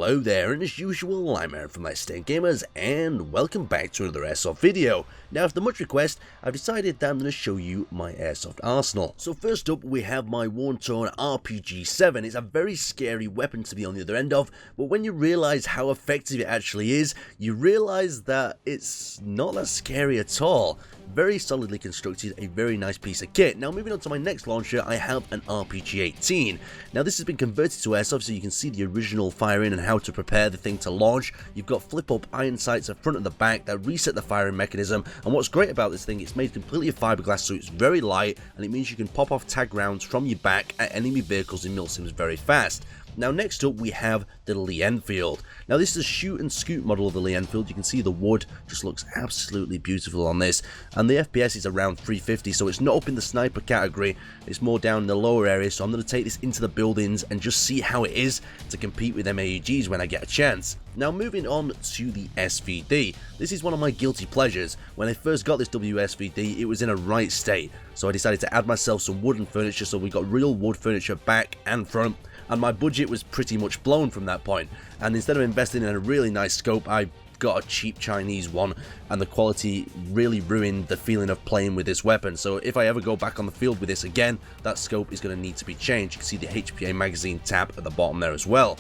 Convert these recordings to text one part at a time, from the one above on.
Hello there, and as usual, I'm Aaron from My Stand Gamers, and welcome back to another Airsoft video. Now, after much request, I've decided that I'm going to show you my Airsoft arsenal. So first up, we have my worn-torn RPG 7. It's a very scary weapon to be on the other end of, but when you realise how effective it actually is, you realise that it's not that scary at all. Very solidly constructed, a very nice piece of kit. Now moving on to my next launcher, I have an RPG 18. Now this has been converted to Airsoft so you can see the original firing and how to prepare the thing to launch. You've got flip up iron sights at front and the back that reset the firing mechanism, and what's great about this thing, it's made completely of fiberglass so it's very light, and it means you can pop off tag rounds from your back at enemy vehicles in milsims very fast. Now next up we have the Lee Enfield. Now this is a shoot and scoot model of the Lee Enfield. You can see the wood just looks absolutely beautiful on this, and the FPS is around 350, so it's not up in the sniper category, it's more down in the lower area. So I'm going to take this into the buildings and just see how it is to compete with MAEGs when I get a chance. Now moving on to the SVD. This is one of my guilty pleasures. When I first got this WSVD, it was in a right state, so I decided to add myself some wooden furniture, so we got real wood furniture back and front, and my budget was pretty much blown from that point. And instead of investing in a really nice scope, I got a cheap Chinese one, and the quality really ruined the feeling of playing with this weapon. So if I ever go back on the field with this again, that scope is going to need to be changed. You can see the HPA magazine tab at the bottom there as well.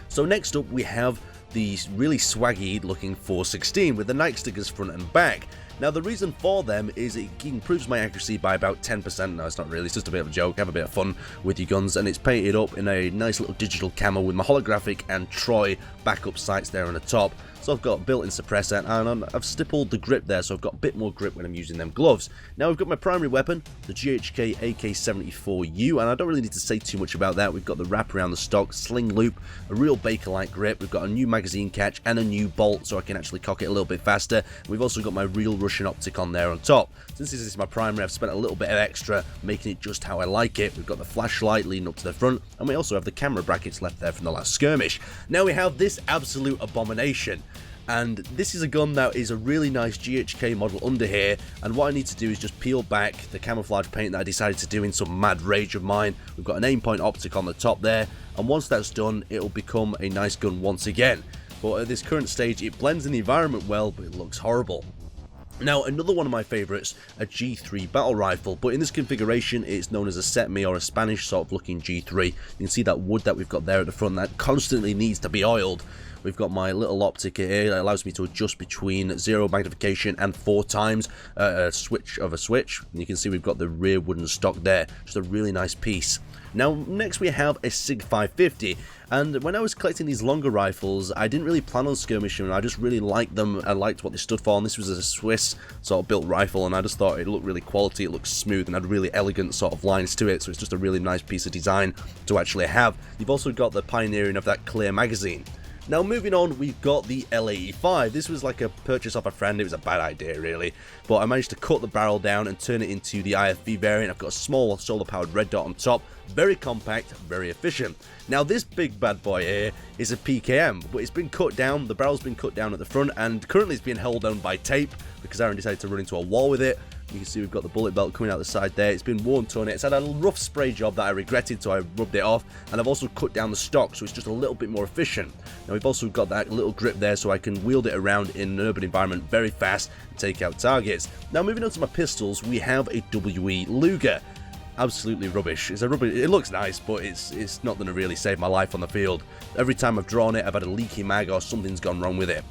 So next up we have the really swaggy looking 416 with the Nike stickers front and back. Now the reason for them is it improves my accuracy by about 10%. No, it's not really, it's just a bit of a joke. Have a bit of fun with your guns, and it's painted up in a nice little digital camo with my holographic and Troy backup sights there on the top. So I've got built-in suppressor, and I've stippled the grip there, so I've got a bit more grip when I'm using them gloves. Now we've got my primary weapon, the GHK AK416, and I don't really need to say too much about that. We've got the wrap around the stock, sling loop, a real Baker-like grip. We've got a new magazine catch and a new bolt, so I can actually cock it a little bit faster. We've also got my real Russian optic on there on top. Since this is my primary, I've spent a little bit of extra making it just how I like it. We've got the flashlight leading up to the front, and we also have the camera brackets left there from the last skirmish. Now we have this absolute abomination. And this is a gun that is a really nice GHK model under here, and what I need to do is just peel back the camouflage paint that I decided to do in some mad rage of mine. We've got an aim point optic on the top there, and once that's done, it'll become a nice gun once again. But at this current stage, it blends in the environment well, but it looks horrible. Now, another one of my favourites, a G3 battle rifle, but in this configuration it's known as a set-me or a Spanish sort of looking G3. You can see that wood that we've got there at the front that constantly needs to be oiled. We've got my little optic here that allows me to adjust between 0 magnification and 4 times a switch of a switch. And you can see we've got the rear wooden stock there, just a really nice piece. Now next we have a SIG 550, and when I was collecting these longer rifles I didn't really plan on skirmishing, I just really liked them, I liked what they stood for, and this was a Swiss sort of built rifle, and I just thought it looked really quality, it looked smooth and had really elegant sort of lines to it, so it's just a really nice piece of design to actually have. You've also got the pioneering of that clear magazine. Now moving on, we've got the LAE5. This was like a purchase off a friend. It was a bad idea really, but I managed to cut the barrel down and turn it into the IFV variant. I've got a small solar powered red dot on top, very compact, very efficient. Now this big bad boy here is a PKM, but it's been cut down, the barrel's been cut down at the front, and currently it's being held down by tape because Aaron decided to run into a wall with it. You can see we've got the bullet belt coming out the side there. It's been worn torn. It's had a rough spray job that I regretted, so I rubbed it off, and I've also cut down the stock so it's just a little bit more efficient. Now we've also got that little grip there so I can wield it around in an urban environment very fast and take out targets. Now moving on to my pistols, we have a WE Luger. Absolutely rubbish. It's a rubbish. It looks nice, but it's not going to really save my life on the field. Every time I've drawn it, I've had a leaky mag or something's gone wrong with it.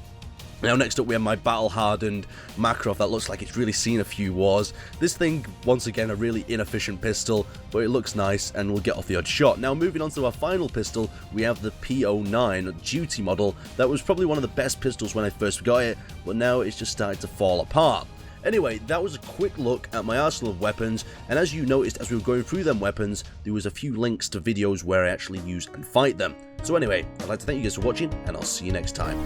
Now next up we have my battle-hardened Makarov that looks like it's really seen a few wars. This thing, once again, a really inefficient pistol, but it looks nice and will get off the odd shot. Now moving on to our final pistol, we have the P09 duty model. That was probably one of the best pistols when I first got it, but now it's just started to fall apart. Anyway, that was a quick look at my arsenal of weapons, and as you noticed as we were going through them weapons, there was a few links to videos where I actually use and fight them. So anyway, I'd like to thank you guys for watching, and I'll see you next time.